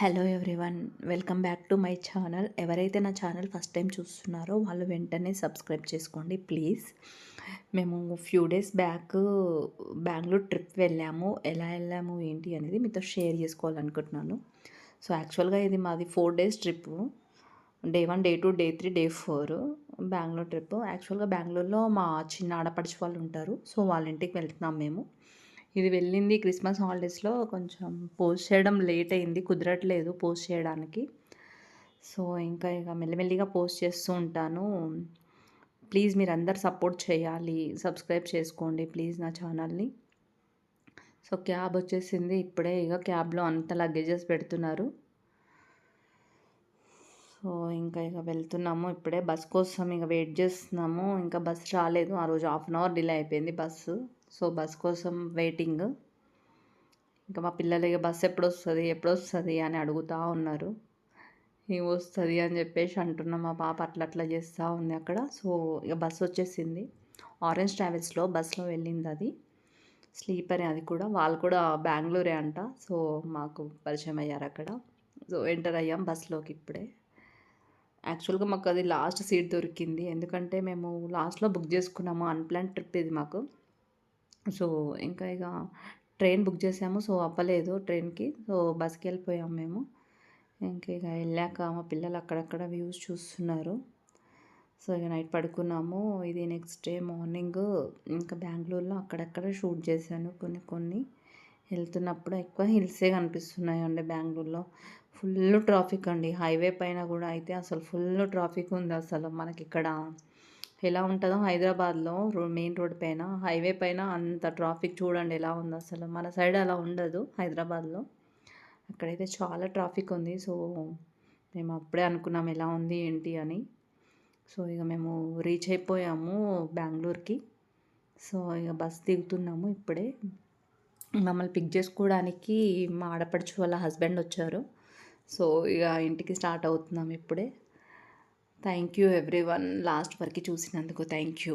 Hello everyone, welcome back to my channel. ఎవరైతే నా channel first time చూస్తున్నారో వాళ్ళు వెంటనే సబ్స్క్రైబ్ చేసుకోండి ప్లీజ్. మేము few days back Bengaluru trip వెళ్ళాము. ఎలా వెళ్ళాము ఏంటి అనేది మీతో షేర్ చేసుకోవాలనుకుంటున్నాను. సో యాక్చువల్గా ఇది మాది 4 days trip. Day 1, day 2, day 3, day 4 Bengaluru trip. యాక్చువల్గా బెంగళూరులో మా చిన్న ఆడపడిచి వాళ్ళు ఉంటారు. సో వాళ్ళ ఇంటికి వెళ్తున్నాం మేము. ఇది వెళ్ళింది క్రిస్మస్ హాలిడేస్లో. కొంచెం పోస్ట్ చేయడం లేట్ అయింది, కుదరట్లేదు పోస్ట్ చేయడానికి. సో ఇక మెల్లిమెల్లిగా పోస్ట్ చేస్తూ ఉంటాను. ప్లీజ్ మీరందరు సపోర్ట్ చేయాలి, సబ్స్క్రైబ్ చేసుకోండి ప్లీజ్ నా ఛానల్ని. సో క్యాబ్ వచ్చేసింది ఇప్పుడే. క్యాబ్లో అంత లగేజెస్ పెడుతున్నారు. సో ఇక వెళ్తున్నాము ఇప్పుడే. బస్ కోసం వెయిట్ చేస్తున్నాము. ఇంకా బస్ రాలేదు. ఆ రోజు 1/2 hour డిలే అయిపోయింది బస్సు. సో బస్ కోసం వెయిటింగ్. ఇంకా మా పిల్లలు బస్సు ఎప్పుడొస్తుంది అని అడుగుతూ ఉన్నారు. వస్తుంది అని చెప్పేసి అంటున్నాం. మా పాప అట్లా చేస్తూ ఉంది అక్కడ. సో బస్సు వచ్చేసింది. ఆరెంజ్ ట్రావెల్స్లో బస్సులో వెళ్ళింది అది. స్లీపరే అది కూడా. వాళ్ళు కూడా బెంగళూరే అంట. సో మాకు పరిచయం అయ్యారు అక్కడ. సో ఎంటర్ అయ్యాం బస్సులోకి ఇప్పుడే. యాక్చువల్గా మాకు అది లాస్ట్ సీట్ దొరికింది. ఎందుకంటే మేము లాస్ట్లో బుక్ చేసుకున్నాము. అన్‌ప్లాన్డ్ ట్రిప్ ఇది మాకు. సో ఇక ట్రైన్ బుక్ చేసాము. సో అవ్వలేదు ట్రైన్కి. సో బస్కి వెళ్ళిపోయాము మేము. ఇక వెళ్ళాక మా పిల్లలు అక్కడక్కడ వ్యూస్ చూస్తున్నారు. సో నైట్ పడుకున్నాము. ఇది నెక్స్ట్ డే మార్నింగ్ ఇంకా బెంగళూరులో అక్కడక్కడ షూట్ చేశాను కొన్ని. వెళ్తున్నప్పుడు ఎక్కువ హిల్సే కనిపిస్తున్నాయండి బెంగళూరులో. ఫుల్ ట్రాఫిక్ అండి. హైవే పైన కూడా అయితే అసలు ఫుల్ ట్రాఫిక్ ఉంది. అసలు మనకి ఇక్కడ ఎలా ఉంటుందో హైదరాబాద్లో మెయిన్ రోడ్ పైన, హైవే పైన అంత ట్రాఫిక్ చూడండి ఎలా ఉంది అసలు. మన సైడ్ అలా ఉండదు హైదరాబాద్లో. అక్కడైతే చాలా ట్రాఫిక్ ఉంది. సో మేము అప్పుడే అనుకున్నాం ఎలా ఉంది ఏంటి అని. సో మేము రీచ్ అయిపోయాము బెంగళూరుకి. సో బస్ దిగుతున్నాము ఇప్పుడే. మమ్మల్ని పిక్ చేసుకోవడానికి మా ఆడపడుచు వాళ్ళ హస్బెండ్ వచ్చారు. సో ఇంటికి స్టార్ట్ అవుతున్నాం ఇప్పుడే. థ్యాంక్ యూ ఎవ్రీవన్, లాస్ట్ వరకు చూసినందుకు థ్యాంక్ యూ.